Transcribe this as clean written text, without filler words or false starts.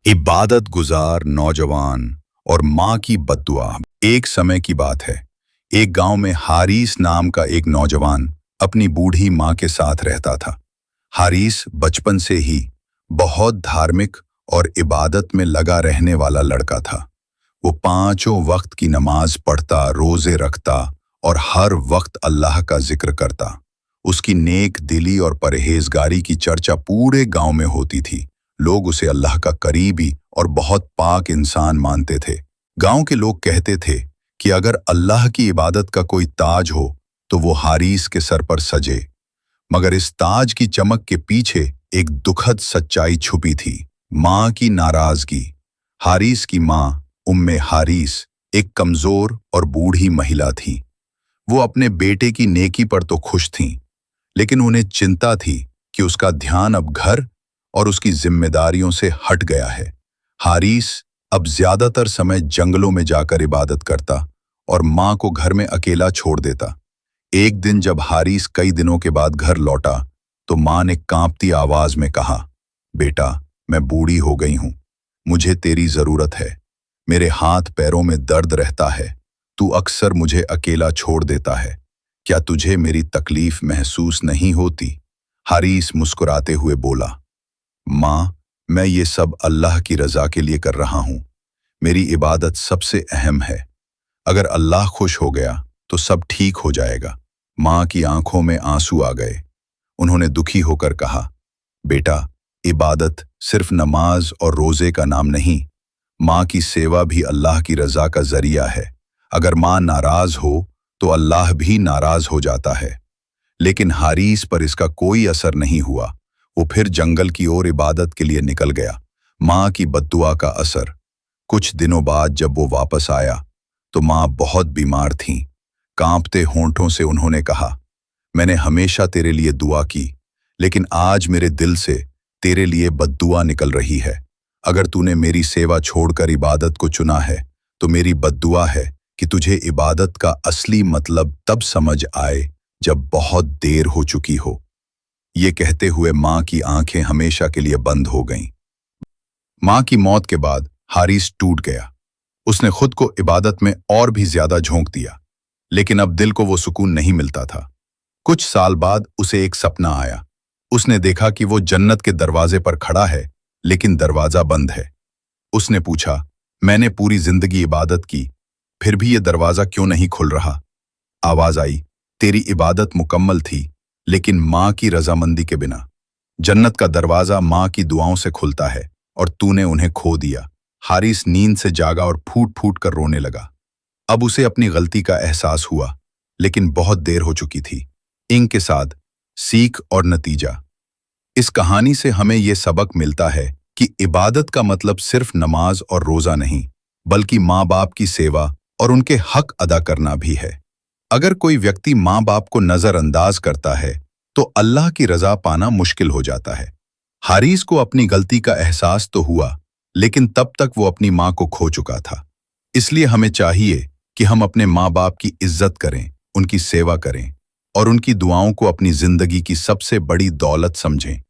इबादत गुजार नौजवान और माँ की बद्दुआ। एक समय की बात है। एक गांव में हारिस नाम का एक नौजवान अपनी बूढ़ी माँ के साथ रहता था। हारिस बचपन से ही बहुत धार्मिक और इबादत में लगा रहने वाला लड़का था। वो पांचों वक्त की नमाज पढ़ता, रोजे रखता और हर वक्त अल्लाह का जिक्र करता। उसकी नेक दिली और परहेजगारी की चर्चा पूरे गांव में होती थी। लोग उसे अल्लाह का करीबी और बहुत पाक इंसान मानते थे। गांव के लोग कहते थे कि अगर अल्लाह की इबादत का कोई ताज हो तो वो हारिस के सर पर सजे। मगर इस ताज की चमक के पीछे एक दुखद सच्चाई छुपी थी, माँ की नाराजगी। हारिस की माँ उम्मे हारिस एक कमजोर और बूढ़ी महिला थी। वो अपने बेटे की नेकी पर तो खुश थीं, लेकिन उन्हें चिंता थी कि उसका ध्यान अब घर और उसकी जिम्मेदारियों से हट गया है। हारिस अब ज्यादातर समय जंगलों में जाकर इबादत करता और माँ को घर में अकेला छोड़ देता। एक दिन जब हारिस कई दिनों के बाद घर लौटा तो माँ ने कांपती आवाज में कहा, बेटा, मैं बूढ़ी हो गई हूँ, मुझे तेरी जरूरत है। मेरे हाथ पैरों में दर्द रहता है, तू अक्सर मुझे अकेला छोड़ देता है। क्या तुझे मेरी तकलीफ महसूस नहीं होती? हारिस मुस्कुराते हुए बोला, माँ, मैं ये सब अल्लाह की रजा के लिए कर रहा हूँ। मेरी इबादत सबसे अहम है। अगर अल्लाह खुश हो गया तो सब ठीक हो जाएगा। माँ की आंखों में आंसू आ गए। उन्होंने दुखी होकर कहा, बेटा, इबादत सिर्फ नमाज और रोजे का नाम नहीं, माँ की सेवा भी अल्लाह की रजा का जरिया है। अगर माँ नाराज हो तो अल्लाह भी नाराज हो जाता है। लेकिन हारिस पर इसका कोई असर नहीं हुआ। वो फिर जंगल की ओर इबादत के लिए निकल गया। माँ की बद्दुआ का असर। कुछ दिनों बाद जब वो वापस आया तो माँ बहुत बीमार थीं। कांपते होंठों से उन्होंने कहा, मैंने हमेशा तेरे लिए दुआ की, लेकिन आज मेरे दिल से तेरे लिए बद्दुआ निकल रही है। अगर तूने मेरी सेवा छोड़कर इबादत को चुना है तो मेरी बद्दुआ है कि तुझे इबादत का असली मतलब तब समझ आए जब बहुत देर हो चुकी हो। ये कहते हुए माँ की आंखें हमेशा के लिए बंद हो गईं। माँ की मौत के बाद हारिस टूट गया। उसने खुद को इबादत में और भी ज्यादा झोंक दिया, लेकिन अब दिल को वो सुकून नहीं मिलता था। कुछ साल बाद उसे एक सपना आया। उसने देखा कि वो जन्नत के दरवाजे पर खड़ा है, लेकिन दरवाजा बंद है। उसने पूछा, मैंने पूरी जिंदगी इबादत की, फिर भी ये दरवाजा क्यों नहीं खुल रहा? आवाज आई, तेरी इबादत मुकम्मल थी, लेकिन माँ की रजामंदी के बिना। जन्नत का दरवाजा माँ की दुआओं से खुलता है और तूने उन्हें खो दिया। हारिस नींद से जागा और फूट फूट कर रोने लगा। अब उसे अपनी गलती का एहसास हुआ, लेकिन बहुत देर हो चुकी थी। इंक के साथ सीख और नतीजा। इस कहानी से हमें यह सबक मिलता है कि इबादत का मतलब सिर्फ नमाज और रोजा नहीं, बल्कि माँ बाप की सेवा और उनके हक अदा करना भी है। अगर कोई व्यक्ति माँ बाप को नजरअंदाज करता है तो अल्लाह की रजा पाना मुश्किल हो जाता है। हारिस को अपनी गलती का एहसास तो हुआ, लेकिन तब तक वो अपनी माँ को खो चुका था। इसलिए हमें चाहिए कि हम अपने माँ बाप की इज्जत करें, उनकी सेवा करें और उनकी दुआओं को अपनी जिंदगी की सबसे बड़ी दौलत समझें।